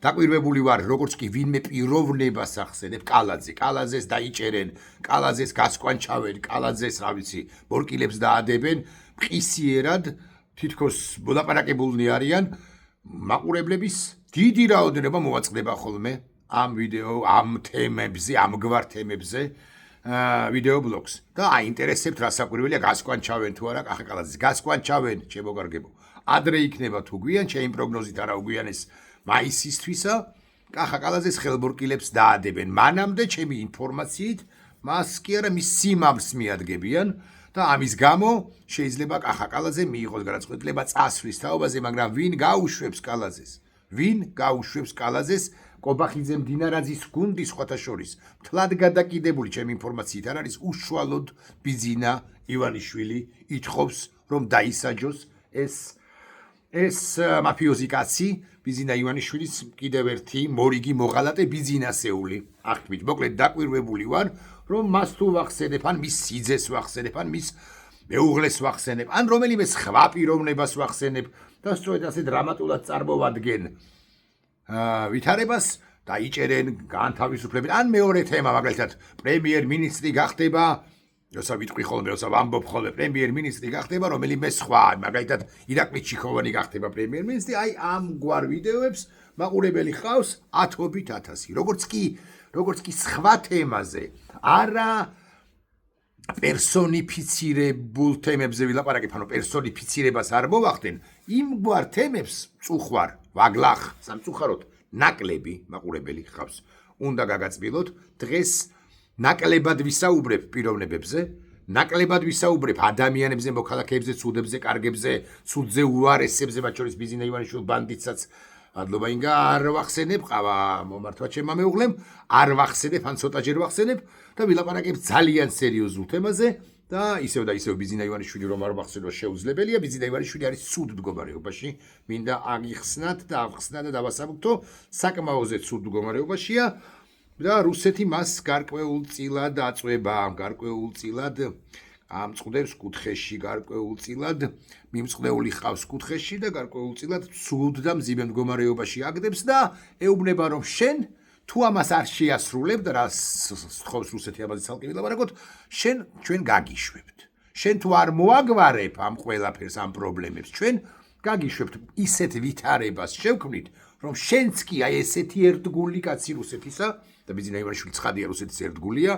დაკვირვებული ვარ, როგორც კი ვინმე პიროვნებას ახსენებ, კალაძეს დაიჭერენ, კალაძეს გასკვანჩავენ, კალაძეს, რა ვიცი, ბორკილებს დაადებენ, მყისიერად თითქოს მოლაპარაკებულნი არიან, მაყურებლების დიდი რაოდენობა მოვაწყდება ხოლმე ამ ვიდეო, ამ თემებზე, ამგვარ თემებზე ვიდეო ბლოგს. და აინტერესებთ რა საკვირველია, გასკვანჩავენ თუ არა კახა კალაძეს, გასკვანჩავენ, ჩემო კარგებო. ადრე იქნება თუ გვიან, ჩემი პროგნოზით არა უგვიანეს მაისისთვისა, კახა კალაძეს ხელბორკილებს დაადებენ. მანამდე ჩემი ინფორმაციით, მას კი არა მის სიმამს მიადგებიან და ამის გამო შეიძლება კახა კალაძე მიიღოს გადაწყვეტილება წასვლის თაობაზე, მაგრამ ვინ გაუშვებს კალაძეს? ვინ გაუშვებს კალაძეს? კობახიძე მდინარაძის გუნდის სხვათა შორის მთლად გადაკიდებული ჩემი ინფორმაციით არ არის უშუალოდ ბიძინა ივანიშვილი ითხოვს რომ დაისაჯოს ეს მაფიოზი კაცი ბიძინა ივანიშვილის კიდევ ერთი მორიგი მოღალატე ბიძინასეული აღთქმით მოკლედ დაკვირვებული ვარ რომ მას თუ ვახსენებ ან მის სიძეს ვახსენებ ან მის მეუღლეს ვახსენებ ან რომელიმე სხვა პიროვნებას ვახსენებ და სწორედ ასე დრამატულად წარმოვადგენ ვითარებას დაიჭერენ, განთავისუფლeben. ან მეორე თემა, მაგალითად, პრემიერ-მინისტრი გახდება, როცა ვიტყვი ხოლმე, როცა ვამბობ ხოლმე, პრემიერ-მინისტრი გახდება, რომელიმე სხვა, მაგალითად, ირაკლი ჩიქოვანი გახდება პრემიერ-მინისტრი, აი ამგვარ ვიდეოებს მაყურებელი ხავს 10-ობით 1000. როგორც კი სხვა თემაზე, არა პერსონიფიცირებულ თემებზე ვილაპარაკებ, ანუ პერსონიფიცირებას არ მოვახდენ, იმგვარ თემებს წუხვარ, ვაგლახ, სამწუხაროდ ნაკლები მაყურებელი ხავს. უნდა გაგაწბილოთ, დღეს ნაკლებად ვისაუბრებ პიროვნებებზე, ნაკლებად ვისაუბრებ ადამიანებზე, მოქალაქეებზე, ცუდებზე, კარგებზე, ცუდზე უარესებზე, მათ შორის ბიძინა ივანიშვილ ბანდიტსაც ადლობა ინგა არ ვახსენებ, ყავა მომართვა ჩემმა მეუღლემ, არ ვახსენებ, ან ცოტაჯერ ვახსენებ და ვილაპარაკებ ძალიან სერიოზულ თემაზე და ისევ ბიძინა ივანიშვილი რომ არ ვახსენო შეუძლებელია, ბიძინა ივანიშვილი არის ცუდ მდგომარეობაში, მინდა აღიხსნათ და ავხსნათ და დავასაბუთო, საკმაოზე ცუდ მდგომარეობაშია და რუსეთი მას გარკვეულწილად აწვება, გარკვეულწილად ამწყდებს კუთხეში, გარკვეულწილად მიმწყდეული ხავს კუთხეში და გარკვეულწილად ცუდ და მძიმე მდგომარეობაში აგდებს და ეუბნება რომ შენ თუ ამას არ შეასრულებ და რას სთხოვს რუსეთი ამაზე ცალკე ვილაპარაკოთ, ჩვენ გაგიშვებთ. შენ თუ არ მოაგვარებ ამ ყველაფერს, ამ პრობლემებს, ჩვენ გაგიშვებთ ისეთ ვითარებას შევქმნით, რომ შენც კი აი ესეთი ერთგული კაცი რუსეთისა და ბიძინა ივანიშვილი ცხადია რუსეთის ერთგულია,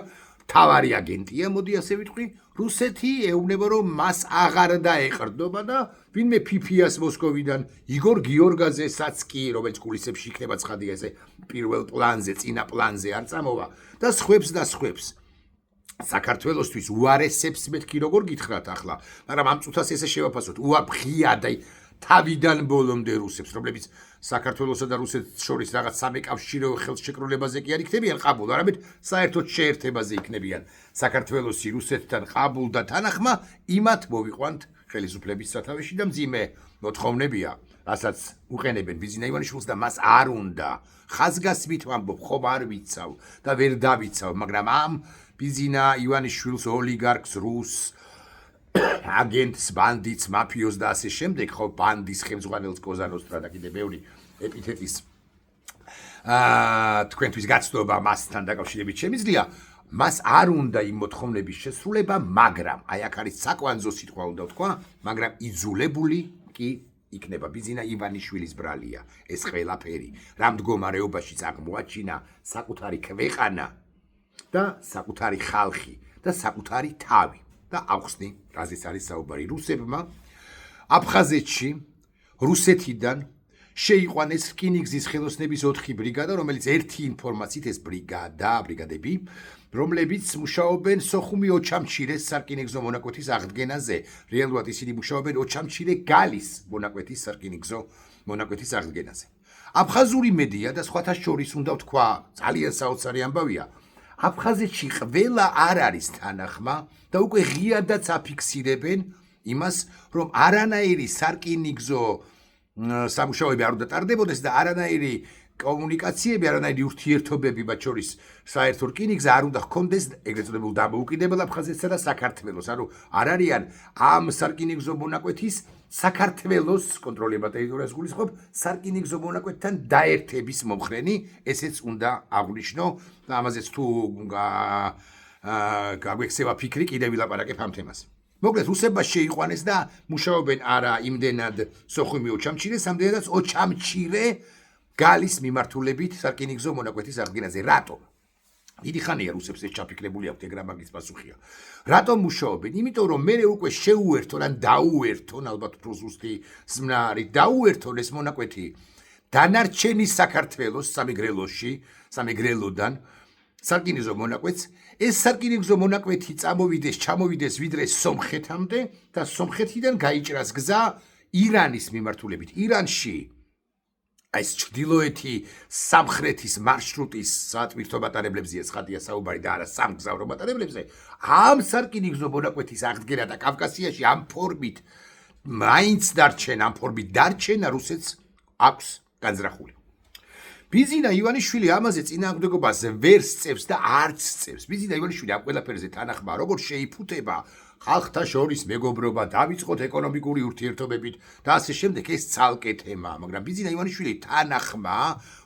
თავარი აგენტია, მოდი ასე ვიტყვი, რუსეთი ეუბნება რომ მას აღარ დაეყრდნობა და ვინმე ფიფიას მოსკოვიდან იგორ გიორგაძესაც კი, რომელიც კულისებში იქნება ცხადია ესე პირველ პლანზე, წინა პლანზე არ წამოვა და სხვებს. საქართველოსთვის უარესებს მეთქი როგორ გითხრათ ახლა, მაგრამ ამ წუთას ესე შევაფასოთ, უაფხია და თავიდან ბოლომდე რუსებს, რომლებიც საქართველოსა და რუსეთს შორის რაღაც სამეკავშირო ხელშეკრულებაზე კი არ იქნებიან ყაბულ, არამედ საერთოდ შეერთებაზე იქნებიან. საქართველოსი რუსეთთან ყაბულ და თანახმა იმათ მოვიყვანთ ხელისუფლების სათავეში და მძიმე მოთხოვნებია, რასაც უყენებენ ბიძინა ივანიშვილს და მას არ უნდა. ხაზგასმით ვამბობ, ხომ არ ვიცავ და ვერ დავიცავ, მაგრამ ამ ბიძინა ივანიშვილს ოლიგარქს რუს აგენტს, ბანდიტს, მაფიოზს და ასე შემდეგ, ხო ბანდის ხელმძღვანელს კოზანოსტრა და კიდე ბევრი ეპითეტის თქვენთვის გაცნობა მასთან დაკავშირებით შემიძლია, მას არ უნდა იმ მოთხოვნების შესრულება, მაგრამ აი აქ არის საკვანძო სიტყვა უნდა ვთქვა, მაგრამ იძულებული კი იქნება ბიძინა ივანიშვილის ბრალია ეს ყველაფერი, რა მდგომარეობაში აღმოაჩინა საკუთარი ქვეყანა და საკუთარი ხალხი და საკუთარი თავი. და ავხსნი, რაზეც არის საუბარი რუსებმა, აფხაზეთში რუსეთიდან შეიყვანეს რკინიგზის ხელოსნების 4 ბრიგადა, რომელიც ერთი ინფორმაციით ეს ბრიგადები, რომლებიც მუშაობენ სოხუმი ოჩამჩირეს სარკინიგზო მონაკვეთის აღდგენაზე. რეალურად ისინი მუშაობენ ოჩამჩირე გალის მონაკვეთის სარკინიგზო მონაკვეთის აღდგენაზე. აფხაზური მედია და სხვათა შორის უნდა ვთქვა, ძალიან საოცარი ამბავია. აფხაზეთში ყველა არ არის თანახმა და უკვე ღიადაც აფიქსირებენ იმას, რომ არანაირი სარკინიგზო სამუშაოები არ უნდა ტარდებოდეს და არანაირი კომუნიკაციები, არანაირი ურთიერთობები მათ შორის საერთო რკინიგზა არ უნდა ჰქონდეს ეგრეთ წოდებულ დამოუკიდებელ აფხაზეთსა და საქართველოს. ანუ არ არიან ამ სარკინიგზო მონაკვეთის საქართველოს კონტროლება ტერიტორიას გულისხმობ სარკინიგზო მონაკვეთთან დაერთების მომხრენი, ესეც უნდა აღვნიშნო და ამაზეც თუ გაგვექცევა ფიქრი, კიდევ ვილაპარაკებ ამ თემაზე. მოკლედ, რუსებმა შეიყვანეს და მუშაობენ არა იმდენად სოხუმი ოჩამჩირე, სამდენადაც ოჩამჩირე გალის მიმართულებით სარკინიგზო მონაკვეთის აღდგენაზე. რატომ? დიდი ხანია რუსებს ეს ჩაფიქრებული აქვთ, ეგ რა მაგის პასუხია. რატომ მუშაობენ? იმიტომ რომ მე უკვე შეუერთონ ან დაუერთონ, ალბათ უფრო ზუსტი ზმნა არის, დაუერთონ ეს მონაკვეთი დანარჩენი საქართველოს სამეგრელოდან სარკინიგზო მონაკვეთს. ეს სარკინიგზო მონაკვეთი ჩამოვიდეს ვიდრე სომხეთამდე და სომხეთიდან გაიჭრას გზა ირანის მიმართულებით. ირანში ეს ჩრდილოეთი სამხრეთის მარშრუტის სატვირთო მატარებლებზეა ცხადია საუბარი და არა სამგზავრო მატარებლებზე. ამ სარკინიგზო მონაკვეთის აღდგენა და კავკასიაში ამ ფორმით დარჩენა რუსეთს აქვს განზრახული. ბიზინა ივანიშვილი ამაზე წინააღმდეგობას ვერ სწევს და არც სწევს. ბიზინა ივანიშვილი ამ ყველაფერზე თანახმა როგორ შეიფუთება ხალხთა შორის მეგობრობა, დავიწყოთ ეკონომიკური ურთიერთობებით და ასე შემდეგ, ეს ცალკე თემაა, მაგრამ ბიზინა ივანიშვილი თანახმა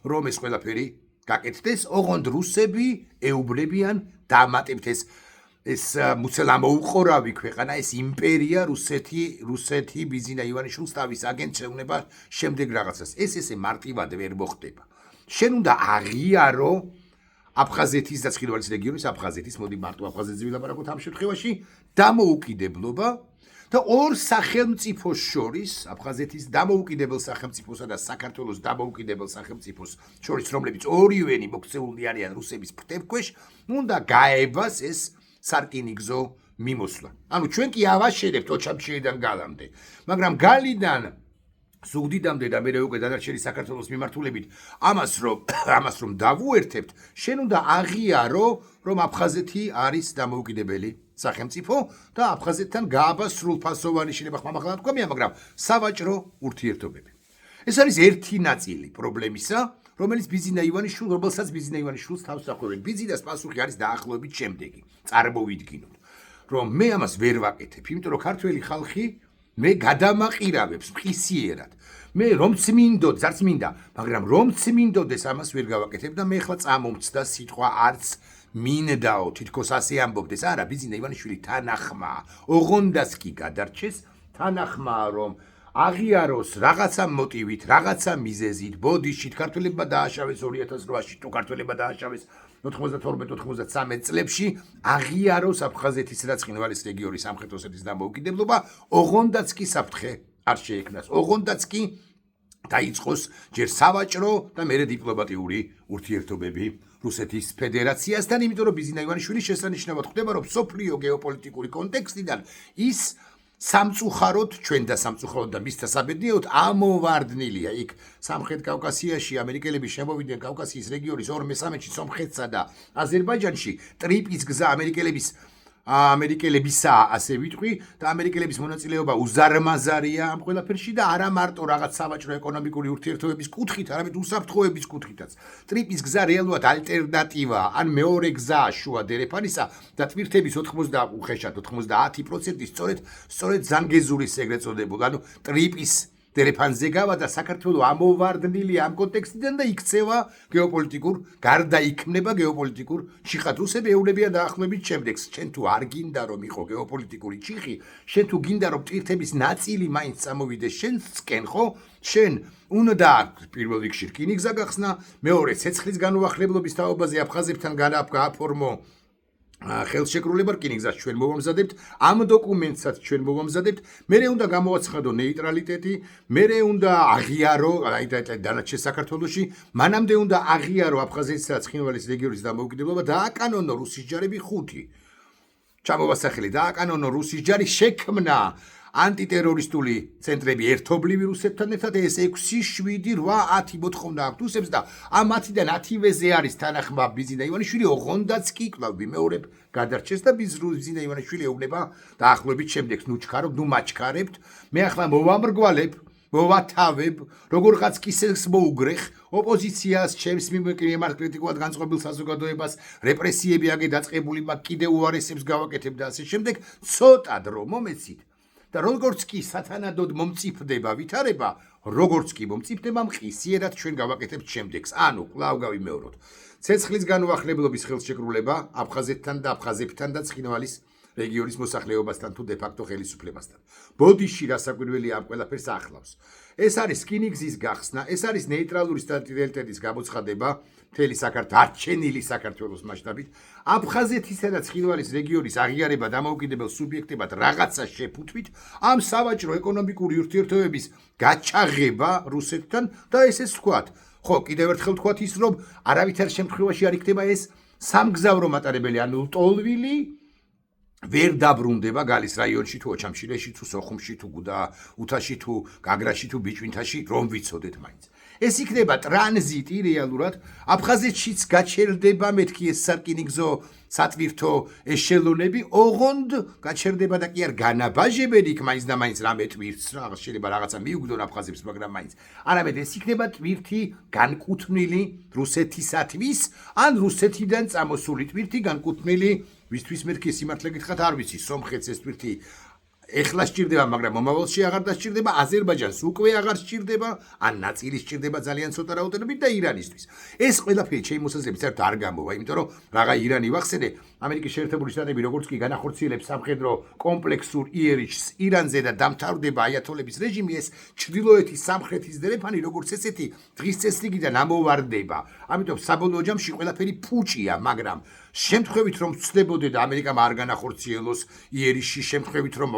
რომ ეს ყველაფერი გაკეთდეს, ოღონდ რუსები ეუბნებიან დამატებთ ეს მუცელამოუყორავი ქვეყანა, ეს იმპერია რუსეთი ბიზინა ივანიშვილს თავის აგენტს ეუბნება შემდეგ რაღაცას. ეს ესე მარტივად ვერ მოხდება. შენ უნდა აღიარო აფხაზეთის და ცხინვალის რეგიონის აფხაზეთის, მოდი მარტო აფხაზეთზე ვილაპარაკოთ ამ შემთხვევაში, დამოუკიდებლობა და ორ სახელმწიფოს შორის, აფხაზეთის დამოუკიდებელ სახელმწიფოსა და საქართველოს დამოუკიდებელ სახელმწიფოს შორის, რომლებიც ორივენი მოქცეული არიან რუსების ფრთებქვეშ, უნდა გაებას ეს სარკინიგზო მიმოსვლა. ანუ ჩვენ კი ავაშენებთ ოჩამჩირიდან გალამდე, მაგრამ გალიდან ზუგდიდამდე და მე უკვე დანარჩენი საქართველოს მიმართულებით ამას რომ დავუერთებთ, შენ უნდა აღიარო, რომ აფხაზეთი არის დამოუკიდებელი სახელმწიფო და აფხაზეთთან გააბა სრულფასოვანი შენება ხმამაღლა თქვამია, მაგრამ სავაჭრო ურთიერთობები. ეს არის ერთი ნაწილი პრობლემისა, რომელსაც ბიზინა ივანიშვილს თავს ახევენ. ბიზინას პასუხი არის დაახლოებით შემდეგი. წარმოვიდგინოთ, რომ მე ამას ვერ ვაკეთებ, იმიტომ რომ ქართველი ხალხი მე გადამაყირავებს მყისიერად. მე რომც მინდოდ, ზარც მინდა, მაგრამ რომც მინდოდეს ამას ვერ გავაკეთებ და მე ახლა წამომცდა სიტყვა არც მინდაო, თითქოს ასე ამბობდეს. არა, ბიზინა ივანიშვილი თანახმა, ოღონდაც კი გადარჩეს, თანახმა რომ აღიაროს რაღაცა მოტივით, რაღაცა მიზეზით, ბოდიშით ქართველებმა დააშავეს 2008-ში, თუ ქართველებმა დააშავეს 92-93 წლებში, აღიაროს აფხაზეთის და ცხინვალის რეგიონის სამხრეთ ოსეთის დამოუკიდებლობა, ოღონდაც კი საფრთხე არ შეექმნას, ოღონდაც კი დაიწყოს ჯერ სავაჭრო და მერე დიპლომატიური ურთიერთობები რუსეთის ფედერაციასთან, იმიტომ რომ ბიზინა ივანიშვილი შესანიშნავად ხვდება, რომ სოფლიო გეოპოლიტიკური კონტექსტიდან ის სამწუხაროდ ჩვენ და სამწუხაროდ და მისთა საბედნიეროდ ამოვარდნილია. იქ სამხრეთ კავკასიაში ამერიკელები შემოვიდნენ კავკასიის რეგიონის 2/3-ში სომხეთსა და აზერბაიჯანში. ტრიპის გზა ამერიკელებისა, ასე ვიტყვი, და ამერიკელების მონაწილეობა უზარმაზარია ამ ყველაფერში და არა მარტო რაღაც სავაჭრო ეკონომიკური ურთიერთობების კუთხით, არამედ უსაფრთხოების კუთხითაც. ტრიპის გზა რეალურად ალტერნატივაა, ან მეორე გზა შუა დერეფანისა და ტვირთების 90% სწორედ ზანგეზურის ეგრეთ წოდებულ, ანუ ტრიპის დერეფანზე გავა და საქართველო ამოვარდნილია ამ კონტექსტიდან და იქცევა გარდაიქმნება გეოპოლიტიკურ ჩიხად. რუსები ეუბნებიან დაახლოებით შემდეგს, შენ თუ არ გინდა რომ იყო გეოპოლიტიკური ჩიხი, შენ თუ გინდა რომ ტვირთების ნაწილი მაინც წამოვიდეს შენსკენ, ხო? შენ უნდა პირველ რიგში რკინიგზა გახსნა, მეორე ცეცხლის განუახლებლობის თაობაზე აფხაზებთან გააფორმო ხელშეკრულება, რკინიგზას ჩვენ მოვამზადებთ, ამ დოკუმენტსაც ჩვენ მოვამზადებთ, მერე უნდა გამოვაცხადო ნეიტრალიტეტი, მერე უნდა აღიარო, დანარჩენ საქართველოში, მანამდე უნდა აღიარო აფხაზეთისა და ცხინვალის რეგიონის დამოუკიდებლობა, დააკანონო რუსის ჯარები 5. ჩამოვასახელი, დააკანონო რუსის ჯარი, შექმნა ანტიტერორისტული ცენტრები ერთობლივი რუსებთან ერთად, ეს 6, 7, 8, 10 მოთხოვნა აქვს რუსებს და ამ 10-დან 10-ვეზე არის თანახმა ბიზინა ივანიშვილი, ოღონდაც კი კვლავ ვიმეორებ გადარჩეს და ბიზინა ივანიშვილი ეუბნება დაახლოებით შემდეგს, ნუ ჩქარობ, ნუ მაჩქარებთ, მე ახლა მოვამრგვალებ მოვათავებ, როგორღაც კისერს მოუგრეხ, ოპოზიციას, ჩემს მიმართ კრიტიკულად განწყობილ საზოგადოებას, რეპრესიები აგე დაწყებული მაქვს, კიდევ უარესებს გავაკეთებ და ასე შემდეგ, ცოტა დრო მომეცით. და როგორც კი სათანადოდ მომწიფდება ვითარება, როგორც კი მომწიფდება მყისიერად ჩვენ გავაკეთებთ შემდეგს. ანუ კვლავ გავიმეოროთ. ცეცხლის განუახლებლობის ხელშეკრულება აფხაზეთთან და აფხაზებთან და ცხინვალის რეგიონის მოსახლეობასთან თუ დე-ფაქტო ხელისუფლებასთან. ბოდიში რასაკვირველია ამ ყველაფერს ახლავს. ეს არის რკინიგზის გახსნა, ეს არის ნეიტრალური სტატიტელიტეტის გამოცხადება მთელი დარჩენილი საქართველოს მასშტაბით. აფხაზეთისა და ცხინვალის რეგიონის აღიარება დამოუკიდებელ სუბიექტებად რაღაცა შეფუთვით, ამ სავაჭრო ეკონომიკური ურთიერთობების გაჩაღება რუსეთთან და ესეც ვთქვათ. ხო, კიდევ ერთხელ ვთქვათ ის, რომ არავითარ შემთხვევაში არ იქნება ეს სამგზავრო მატარებელი, ანუ ლტოლვილი ვერ დაბრუნდება გალის რაიონში თუ ოჩამშილეში თუ სოხუმში თუ გუდაუთაში თუ გაგრაში თუ ბიჭვინთაში რომ ვიცოდეთ მაინც. ეს იქნება ტრანზიტი რეალურად აფხაზეთშიც გაჩერდება მეთქი ეს სარკინიგზო სატვირთო ეშელონები ოღონდ გაჩერდება და კი არ განაბაჟებელი იქ მაინც და მაინც რამე ტვირთს რაღაც შეიძლება რაღაცა მიუგდონ აფხაზებს მაგრამ მაინც არამედ ეს იქნება ტვირთი განკუთვნილი რუსეთისათვის ან რუსეთიდან წამოსული ტვირთი განკუთვნილი ვისთვის მეთქი სიმართლე გითხრათ არ ვიცი სომხეთს ეს ტვირთი ეხლა სჭირდება, მაგრამ მომავალში აღარ დასჭირდება, აზერბაიჯანს უკვე აღარ სჭირდება, ან ნაწილი სჭირდება ძალიან ცოტა რაოდენობით და ირანისთვის. ეს ყველაფერი ჩემი მოსაზრებით საერთოდ არ გამოვა, იმიტომ რომ რაღა ირანი ვახსენე, ამერიკის შეერთებული შტატები როგორც კი განახორციელებს სამხედრო კომპლექსურ იერიჩს ირანზე და დამთავრდება აიათოლების რეჟიმი, ეს ჩრდილოეთის სამხრეთის დერეფანი როგორც ესეთი დღის წესრიგიდან ამოვარდება. ამიტომ საბოლოო ჯამში ყველაფერი ფუჭია, მაგრამ შემთხვევით რომ ვცდებოდე და ამერიკამ არ განახორციელოს იერიში, შემთხვევით რომ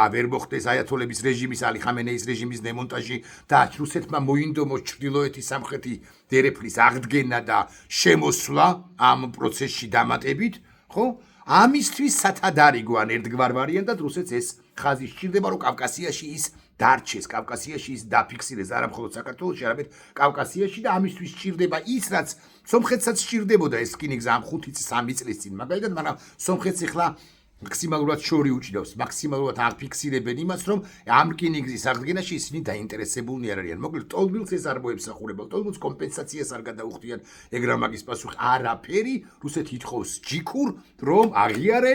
ვერ მოხდეს აიათოლების რეჟიმის ალი ხამენეის რეჟიმის დემონტაჟი და რუსეთმა მოინდომოს ჩრდილოეთის სამხრეთი დერეფნის აღდგენა და შემოსვლა ამ პროცესში დამატებით, ხო? ამისთვის სათადარიგო ან ერთგვარ ვარიანტად რუსეთს ეს ხაზი სჭირდება, რომ კავკასიაში ის დარჩეს, კავკასიაში ის დაფიქსირდეს არა მხოლოდ საქართველოში, არამედ კავკასიაში და ამისთვის სჭირდება ის, რაც სომხეთსაც სჭირდებოდა ეს რკინიგზა ამ 5-3 წლის წინ, მაგალითად, მაგრამ სომხეთს ახლა მაქსიმალურად შორი უჭირავს, მაქსიმალურად აფიქსირებენ იმას, რომ ამ რკინიგზის აღდგენაში ისინი დაინტერესებულნი არ არიან. მოკლედ, ტოლბილს ეს არ მოემსახურება, ტოლბილს კომპენსაციას არ გადაუხდიან, ეგრა მაგის პასუხი არაფერი, რუსეთი ითხოვს ჯიქურ, რომ აღიარე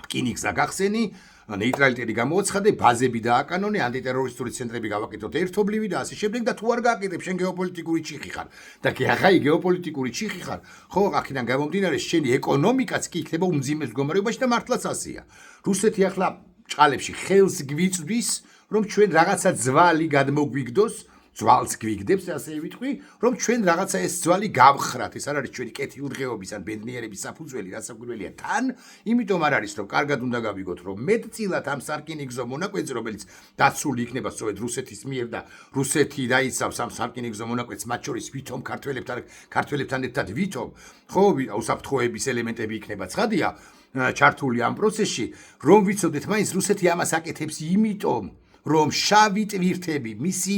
რკინიგზა გახსენი, ნეიტრალიტეტი გამოაცხადე, ბაზები დააკანონე, ანტიტერორისტული ცენტრები გავაკეთოთ ერთობლივი და ასე შემდეგ და თუ არ გააკეთებ, შენ გეოპოლიტიკური ჩიხი ხარ. და კი ახაი გეოპოლიტიკური ჩიხი ხარ, ხო, აქედან გამომდინარე, შენი ეკონომიკაც კი იქნება უმძიმეს მდგომარეობაში და მართლაც ასეა. რუსეთი ახლა ჭყალებში ხელს გვიწვდის, რომ ჩვენ რაღაცა ძვალი გადმოგვიგდოს, ძვალს გვიგდებს, ასე ვიტყვი, რომ ჩვენ რაღაცა ეს ძვალი გავხრათ. ეს არ არის ჩვენი კეთილდღეობის ან ბედნიერების საფუძველი, რასაკვირველია თან, იმიტომ არ არის, რომ კარგად უნდა გავიგოთ, რომ მეტწილად ამ სარკინიგზო მონაკვეთზე, რომელიც დაცული იქნება სწორედ რუსეთის მიერ და რუსეთი დაიცავს ამ სარკინიგზო მონაკვეთს, მათ შორის ვითომ ქართველებთან ერთად ვითომ, ხო, უსაფრთხოების ელემენტები იქნება ცხადია, ჩართული ამ პროცესში, რომ ვიცოდეთ, მაინც რუსეთი ამას აკეთებს იმიტომ, რომ შავი ტვირთები, მისი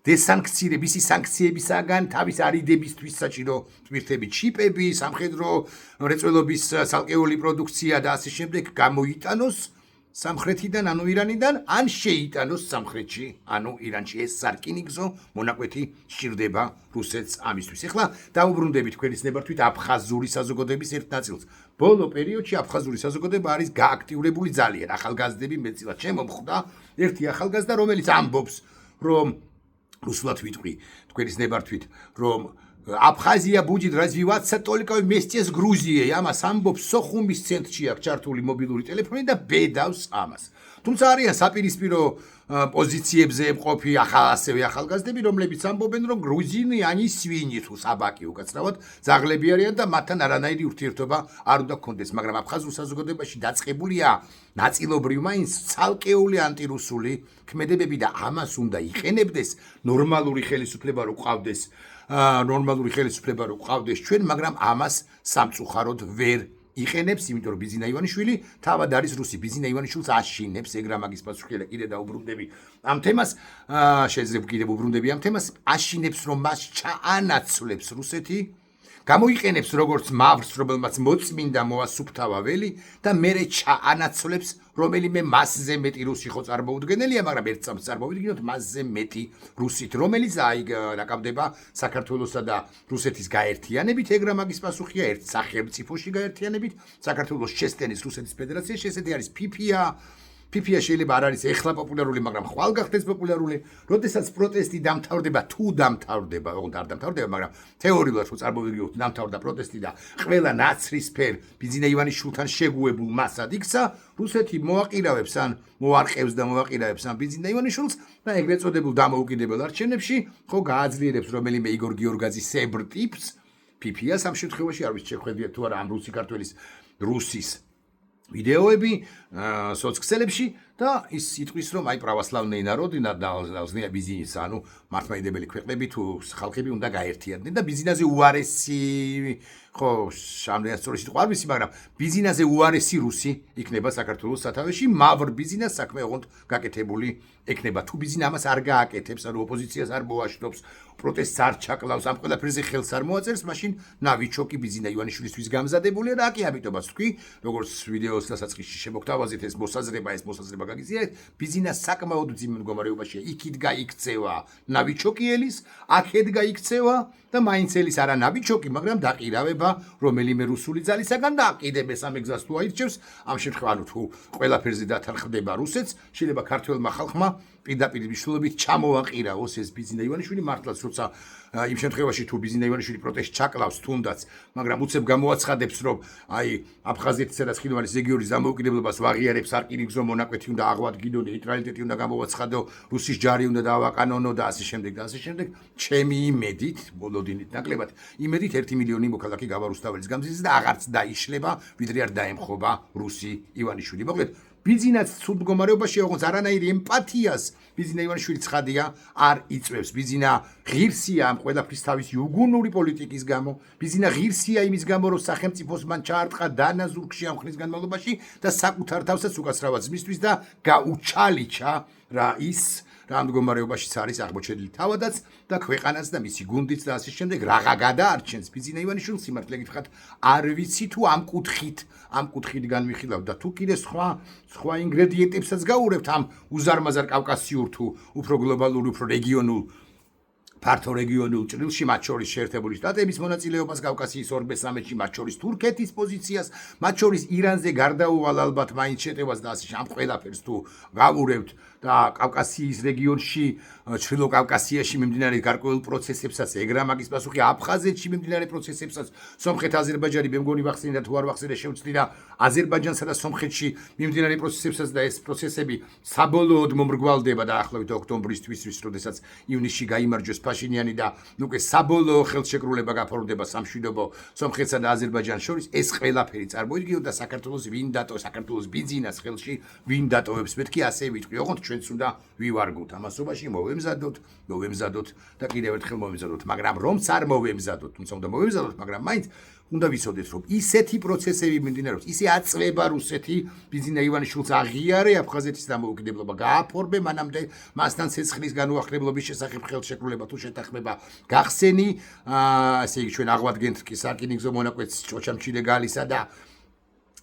სანქციებისაგან თავის არიდებისთვის საჭირო ტვირთები, ჩიპები, სამხედრო მრეწველობის ცალკეული პროდუქცია და ასე შემდეგ გამოიტანოს სამხრეთიდან, ანუ ირანიდან, ან შეიტანოს სამხრეთში, ანუ ირანში. ეს სარკინიგზო მონაკვეთი სჭირდება რუსეთს ამისთვის. ეხლა დავუბრუნდებით თქვენის ნებართვით აფხაზური საზოგადოების ერთ ნაწილს. ბოლო პერიოდში აფხაზური საზოგადოება არის გააქტიურებული ძალიან. ახალგაზრდები მეტწილად შემომხვდა ერთი ახალგაზრდა, რომელიც ამბობს, რომ русულად ვიტყვი თქვენის ნებართვით, რომ აფხაზია будет развиваться только вместе с Грузией. ამას ამბობს სოხუმის ცენტრში აქვს ჩართული მობილური ტელეფონი და ბედავს ამას. თუმცა არიან საპირისპირო პოზიციებზე მყოფი ასევე ახალგაზრდები, რომლებიც ამბობენ, რომ გრუზინიანი სვინი თუ საბაკი უკაცრავად ძაღლები არიან და მათთან არანაირი ურთიერთობა არ უნდა გქონდეს, მაგრამ აფხაზურ საზოგადოებაში დაწყებულია ნაწილობრივ მაინც ცალკეული ანტირუსული ქმედებები და ამას უნდა იყენებდეს ნორმალური ხელისუფლება რო ყავდეს ჩვენ, მაგრამ ამას სამწუხაროდ ვერ იყენებს, იმიტომ რომ ბიზინა ივანიშვილი თავად არის რუსი. ბიზინა ივანიშვილს აშინებს, ეგრა მაგის პასუხია და კიდე დაუბრუნდები ამ თემას, შეიძლება კიდე უბრუნდები ამ თემას, აშინებს, რომ მას ჩაანაცვლებს რუსეთი გამოიყენებს როგორც მავრს, რომელმაც მოწმინდა მოასუფთავა ველი და მერე ჩაანაცვლებს რომელიმე მასზე მეტი რუსი ხო წარმოუდგენელია, მაგრამ ერთ წამს წარმოვიდგინოთ მასზე მეტი რუსით, რომელიც დაკავდება საქართველოსა და რუსეთის გაერთიანებით, ეგრა მაგის პასუხია ერთ სახელმწიფოში გაერთიანებით, საქართველოს შესტენის რუსეთის ფედერაციაში, ესეთი არის ფიფია. ფიფია შეიძლება არ არის ეხლა პოპულარული, მაგრამ ხვალ გახდეს პოპულარული. როდესაც პროტესტი დამთავრდება, თუ დამთავრდება, ოღონდ არ დამთავრდება, მაგრამ თეორიულად თუ წარმოვიდგინოთ, დამთავრდა პროტესტი და ყველა ნაცრისფერ ბიძინა ივანიშვილთან შეგუებულ მასად იქცა, რუსეთი მოაყირავებს ან მოარყევს და მოაყირავებს ამ ბიძინა ივანიშვილს და ეგრეთ წოდებულ დამოუკიდებელ არჩევნებში ხო გააძლიერებს რომელიმე იგორ გიორგაძის სებრ ტიპს, ფიფიას ამ შემთხვევაში არ ვიცი შეხვედრია თუ არა ამ რუსი ქართველის რუსის ვიდეოები სოციალებში და ის იტყვის რომ აი православный народы должны объединиться, ანუ მართლმადიდებელი ქვეყნები თუ ხალხები უნდა გაერთიანდნენ და ბიზნესზე უარესი ხო შამდენად სწორი სიტყვა არ ვიცი, მაგრამ ბიზნესზე უარესი რუსი იქნება საქართველოს სათავეში, მავრ ბიზნეს საქმე ოღონდ გაკეთებული ექნება. თუ ბიზნესი ამას არ გააკეთებს, ანუ ოპოზიციას არ მოაშთობს, პროტესტს არ ჩაკლავს, ამ ყველაფერზე ხელს არ მოაწერს, მაშინ ნავიჩოკი ბიზინა ივანიშვილისთვის გამზადებულია და აკი ამიტომაც თქვი, როგორც ვიდეოს დასაწყისში შემოგთავაზეთ ეს მოსაზრება გაგიზიარეთ, ბიზნეს საკმაოდ ძიმე მდგომარეობაშია, იქით გაიქცევა ნავიჩოკიელის, აქეთ გაიქცევა და მაინც ელის არა ნავიჩოკი, მაგრამ დაყირავება რომელიმე რუსული ძალისაგან და კიდევ მესამე გზას თუ აირჩევს, ამ შემთხვევაში ანუ თუ ყველაფერზე დათანხმდება რუსეთს, შეიძლება ქართველმა ხალხმა პირდაპირ მნიშვნელობით ჩამოაყირაოს ეს ბიზინა ივანიშვილი მართლაც როცა იმ შემთხვევაში თუ ბიზინა ივანიშვილი პროტესტს ჩაკლავს თუნდაც, მაგრამ უცებ გამოაცხადებს რომ აი აფხაზეთისა და ცხინვალის რეგიონის დამოუკიდებლობას ვაღიარებს არკინიგზო მონაკვეთი უნდა აღვადგინო, ნეიტრალიტეტი უნდა გამოვაცხადო, რუსის ჯარი უნდა დავაკანონო და ასე შემდეგ და ასე შემდეგ. ჩემი იმედით, ბოლოდინით ნაკლებად, იმედით 1 მილიონი მოქალაქე გავარუსთაველის გამზირდეს და აღარც დაიშლება, ვიდრე არ დაემხობა რუსი ივანიშვილი. მოკლედ ბიზნეს ცუდ მდგომარეობაში ოღონდ არანაირი ემპათიას ბიზინა ივანიშვილი ცხადია არ იწვევს. ბიზინა ღირსია ამ ყველაფრის თავის იუგუნური პოლიტიკის გამო, ბიზინა ღირსია იმის გამო, რომ სახელმწიფოს მან ჩაარტყა დანაზურგში ამ ხნის განმავლობაში და საკუთარ თავსაც უკაცრავად მისთვის და გაუჩალიჩა რა ის რა მდგომარეობაშიც არის აღმოჩენილი თავადაც და ქვეყანაც და მისი გუნდიც და ასე შემდეგ რაღა გადაარჩენს ბიზინა ივანიშვილს სიმართლე გითხრათ არ ვიცი თუ ამ კუთხით განვიხილავ და თუ კიდე სხვა ინგრედიენტებსაც გაურევთ ამ უზარმაზარ კავკასიურ თუ უფრო გლობალურ უფრო რეგიონულ ფართო რეგიონულ ჭრილში, მათ შორის შეერთებული შტატების მონაწილეობას კავკასიის 2-3-ში, მათ შორის თურქეთის პოზიციას, მათ შორის ირანზე გარდაუვალ ალბათ მაინც შეტევას და ასე ამ ყველაფერს თუ გავურევთ და კავკასიის რეგიონში, ჩრდილო კავკასიაში მიმდინარე გარკვეულ პროცესებსაც, ეგრა მაგის პასუხი აფხაზეთში მიმდინარე პროცესებსაც, სომხეთ-აზერბაიჯანი მე მგონი ვახსენე და თუ არ ვახსენე შევწდი და აზერბაიჯანსა და სომხეთში მიმდინარე პროცესებსაც და ეს პროცესები საბოლოოდ მომრგვალდება დაახლოებით ოქტომბრისთვის, როდესაც ივნისში გაიმარჯვეს ფაშინიანი და უკვე საბოლოო ხელშეკრულება გაფორმდება სამშვიდობო სომხეთსა და აზერბაიჯანს შორის, ეს ყველაფერი წარმოიდგინოთ და საქართველოს ვინ დატოვებს, საქართველოს ბიზნეს ხელში ვინ დატოვებს, მეთქი ასე ვიტყვი, ოღონდ ჩვენც უნდა ვივარგოთ ამასობაში, მოვემზადოთ და კიდევ ერთხელ მოვემზადოთ, მაგრამ რომც არ მოვემზადოთ, თუმცა უნდა მოვემზადოთ, მაგრამ მაინც უნდა ვიცოდეთ, რომ ისეთი პროცესები მიმდინარეობს, ისე აწვება რუსეთი ბიზინა ივანიშვილს აღიარე აფხაზეთის დამოუკიდებლობა, გააფორმე მანამდე მასთან ცეცხლის განუახლებლობის შესახებ ხელშეკრულება თუ შეთანხმება გახსენი, ასე იგი ჩვენ აღვადგენთ სარკინიგზო მონაკვეთს ჭოჩამჭიდე გალისა და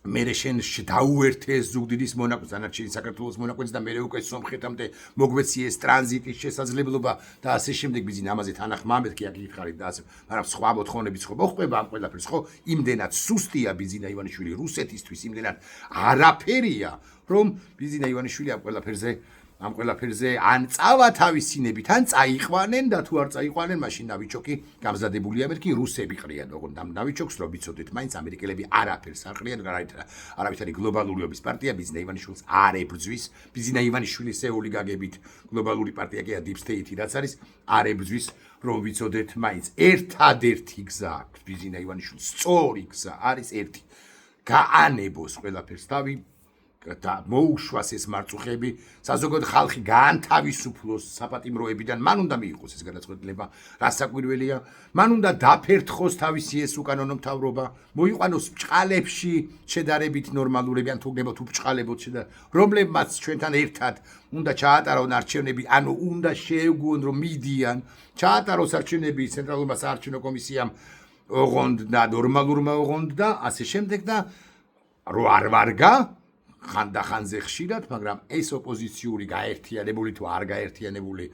მერე შენ დაუერთე ზუგდიდის მონაკვეთს, დანარჩენი საქართველოს მონაკვეთს და მერე უკვე სომხეთამდე მოგვეციეს ტრანზიტის შესაძლებლობა და ასე შემდეგ ბიზინა ამაზე თანახმა მეთქი აქ გითხარით და ასე, მაგრამ სხვა მოთხოვნებიც ხო მოხდება ამ ყველაფერს ხო, იმდენად სუსტია ბიზინა ივანიშვილი რუსეთისთვის, იმდენად არაფერია, რომ ბიზინა ივანიშვილი ამ ყველაფერზე ან წავათავისინებით, ან წაიყვანენ და თუ არ წაიყვანენ, მაშინ ნავიჩოკი გამზადებულია მეთქი რუსები ყრიან, ოღონდ ამ ნავიჩოკს რო ვიცოდეთ, მაინც ამერიკელები არაფერს არ ყრიან, არავითარი გლობალურობის პარტია ბიზინა ივანიშვილს არ ებრძვის, ბიზინა ივანიშვილის ეული გაგებით გლობალური პარტია კი deep state-ი რაც არის, არ ებრძვის, რომ ვიცოდეთ, მაინც ერთადერთი გზა აქვს ბიზინა ივანიშვილს, სწორი გზა არის ერთი, გაანებოს ყველაფერს თავი და მოუშვას ეს მარწუხები, საზოგადო ხალხი გაანთავისუფლოს საპატიმროებიდან, მან უნდა მიიღოს ეს გადაწყვეტილება, რასაკვირველია, მან უნდა დაფერთხოს თავისი ეს უკანონო მთავრობა, მოიყვანოს ბჭყალებში შედარებით ნორმალურები, ან თუ გნებოთ უბჭყალებოთ რომლებმაც ჩვენთან ერთად უნდა ჩაატარონ არჩევნები, ანუ უნდა შეეგუონ რომ მიდიან, ჩაატაროს არჩევნები ცენტრალურმა საარჩევნო კომისიამ ოღონდ და ნორმალურმა ოღონდ და ასე შემდეგ და რო არ ვარგა ხანდახანზე ხშირად, მაგრამ ეს ოპოზიციური გაერთიანებული თუ არ გაერთიანებული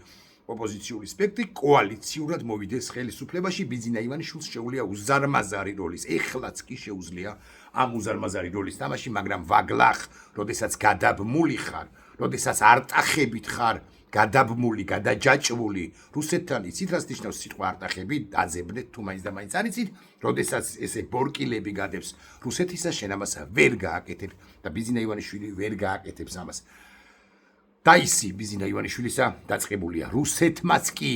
ოპოზიციური სპექტრი კოალიციურად მოვიდეს ხელისუფლებაში. ბიძინა ივანიშვილს შეუძლია უზარმაზარი როლის, ეხლაც კი შეუძლია ამ უზარმაზარი როლის თამაში, მაგრამ ვაგლახ, როდესაც გადაბმული ხარ, როდესაც არტახებით ხარ, გადაბმული, გადაჯაჭვული, რუსეთთან იცით რას ნიშნავს სიტყვა არტახები, დაძებნეთ თუ მაინც და მაინც არ იცით, როდესაც ესე ბორკილები გადებს რუსეთისა, შენ ამას ვერ გააკეთებ და ბიძინა ივანიშვილი ვერ გააკეთებს ამას. დაისი ბიძინა ივანიშვილისა დაწყებულია რუსეთმაც კი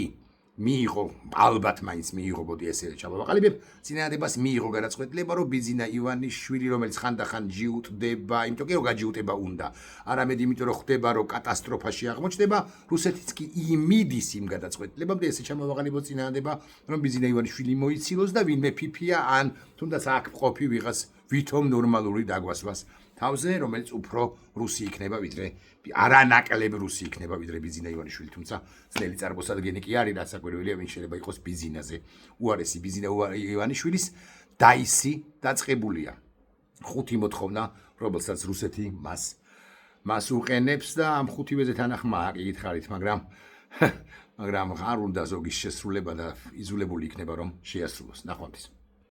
მიიღო ალბათ მაინც მიიღო ბოდი ესე ჩავავაყალიბებ წინააღმდეგობას მიიღო გადაწყვეტილება რომ ბიძინა ივანიშვილი რომელიც ხანდახან ჯიუტდება იმიტომ კი რომ გაჯიუტება უნდა არამედ იმიტომ რომ ხდება რომ კატასტროფაში აღმოჩნდება რუსეთიც კი იმიდის იმ გადაწყვეტილებამდე ესე ჩავავაყალიბო წინააღმდეგობა რომ ბიძინა ივანიშვილი მოიცილოს და ვინმე ფიფია ან თუნდაც აქ ყოფი ვიღას ვითომ ნორმალური დაგვასვას თავზე რომელიც უფრო რუსი იქნება ვიდრე არანაკლებ რუსი იქნება ვიდრე ბიძინა ივანიშვილი თუმცა ძნელი წარმოსადგენი კი არის რაც საკვირველია ვინ შეიძლება იყოს ბიძინაზე უარესი ბიძინა ივანიშვილის დაისი დაწყებულია ხუთი მოთხოვნა რომელსაც რუსეთი მას უყენებს და ამ ხუთივეზე თანახმა აკითხარით მაგრამ არ უნდა ზოგის შესრულება და იძულებული იქნება რომ შეასრულოს ნახვამდის